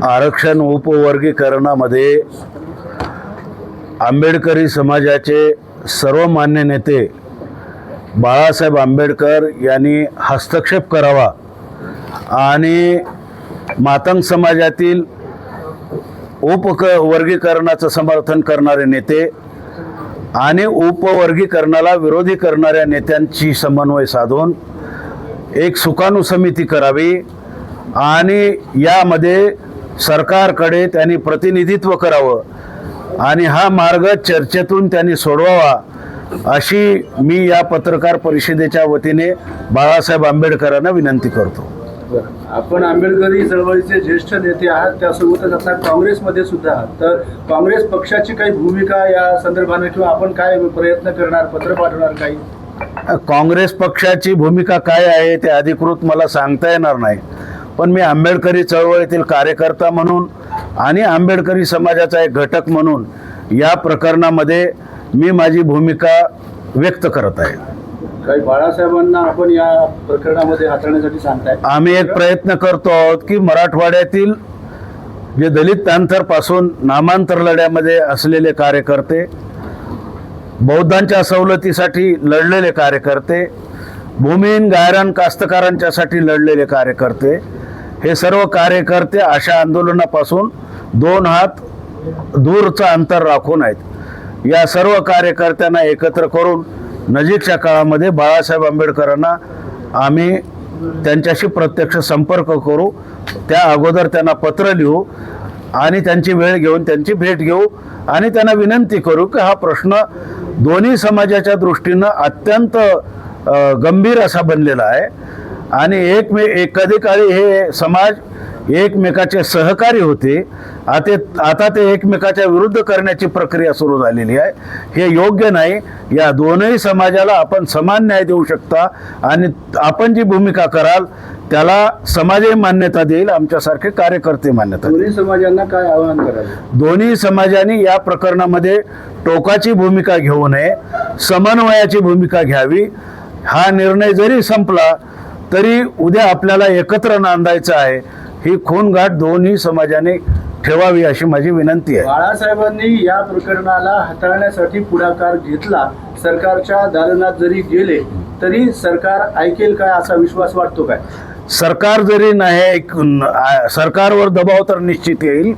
आरक्षण उपवर्गीकरणामध्ये आंबेडकरी समाजाचे सर्वमान्य नेते बाळासाहेब आंबेडकर यांनी हस्तक्षेप करावा आणि मातंग समाजातील उपवर्गीकरणाचं समर्थन करणारे नेते आणि उपवर्गीकरणाला विरोधी करणाऱ्या नेत्यांची समन्वय साधून एक सुकाणू समिती करावी आणि यामध्ये सरकारकडे त्यांनी प्रतिनिधित्व करावं आणि हा मार्ग चर्चेतून त्यांनी सोडवावा अशी मी या पत्रकार परिषदेच्या वतीने बाळासाहेब आंबेडकरांना विनंती करतो. आपण आंबेडकरी चळवळीचे ज्येष्ठ नेते आहात, त्यासोबतच आता काँग्रेसमध्ये सुद्धा आहात, तर काँग्रेस पक्षाची काही भूमिका या संदर्भाने किंवा आपण काय प्रयत्न करणार, पत्र पाठवणार काही? काँग्रेस पक्षाची भूमिका काय आहे ते अधिकृत मला सांगता येणार नाही, पण मी आंबेडकरी चळवळीतील कार्यकर्ता म्हणून आणि आंबेडकरी समाजाचा एक घटक म्हणून या प्रकरणामध्ये मी माझी भूमिका व्यक्त करत आहे. काही बाळासाहेबांना आपण या प्रकरणामध्ये हाताळण्यासाठी सांगताय? आम्ही एक प्रयत्न करतो आहोत की मराठवाड्यातील जे दलित पॅंथर पासून नामांतर लढ्यामध्ये असलेले कार्यकर्ते, बौद्धांच्या सवलतीसाठी लढलेले कार्यकर्ते, भूमिहीन गायरान कास्तकारांच्यासाठी लढलेले कार्यकर्ते, हे सर्व कार्यकर्ते अशा आंदोलनापासून 2 हात दूरचं अंतर राखून आहेत. या सर्व कार्यकर्त्यांना एकत्र करून नजीकच्या काळामध्ये बाळासाहेब आंबेडकरांना आम्ही त्यांच्याशी प्रत्यक्ष संपर्क करू. त्या अगोदर त्यांना पत्र लिहू आणि त्यांची वेळ घेऊन त्यांची भेट घेऊ आणि त्यांना विनंती करू की हा प्रश्न दोन्ही समाजाच्या दृष्टीनं अत्यंत गंभीर असा बनलेला आहे आणि कधी काळी हे समाज एकमेकाचे सहकारी होते, आता ते एकमेकाच्या विरुद्ध करण्याची प्रक्रिया सुरू झालेली आहे. हे योग्य नाही. या दोनही समाजाला आपण समान न्याय देऊ शकता आणि आपण जी भूमिका कराल त्याला समाजही मान्यता देईल, आमच्यासारखे कार्यकर्ते मान्यता देईल. दोन्ही समाजांना काय आवाहन कराल? दोन्ही समाजांनी या प्रकरणामध्ये टोकाची भूमिका घेऊ नये, समन्वयाची भूमिका घ्यावी. हा निर्णय जरी संपला तरी उद्या आपल्याला एकत्र नांदायचं आहे. ही खूनगाठ दोन्ही समाजाने ठेवावी अशी माझी विनंती आहे. बाळासाहेबांनी या प्रकरणाला हाताळण्यासाठी पुढाकार घेतला, सरकारच्या दालनात जरी गेले तरी सरकार ऐकेल काय असा विश्वास वाटतो काय? सरकार जरी नाही, सरकारवर दबाव तर निश्चित येईल,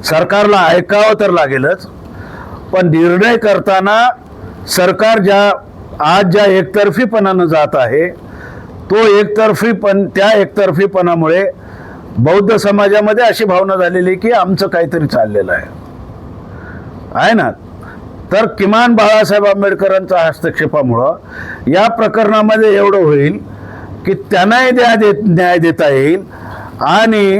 सरकारला ऐकावं तर लागेलच, पण निर्णय करताना सरकार आज ज्या एकतर्फीपणानं जात आहे त्या एकतर्फीपणामुळे बौद्ध समाजामध्ये अशी भावना झालेली की आमचं काहीतरी चाललेलं आहे ना. तर किमान बाळासाहेब आंबेडकरांच्या हस्तक्षेपामुळं या प्रकरणामध्ये एवढं होईल की त्यांनाही न्याय देता येईल आणि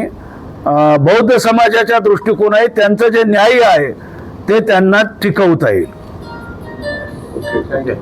बौद्ध समाजाच्या दृष्टिकोनाने त्यांचं जे न्याय आहे ते त्यांना टिकवता येईल. थँक्यू.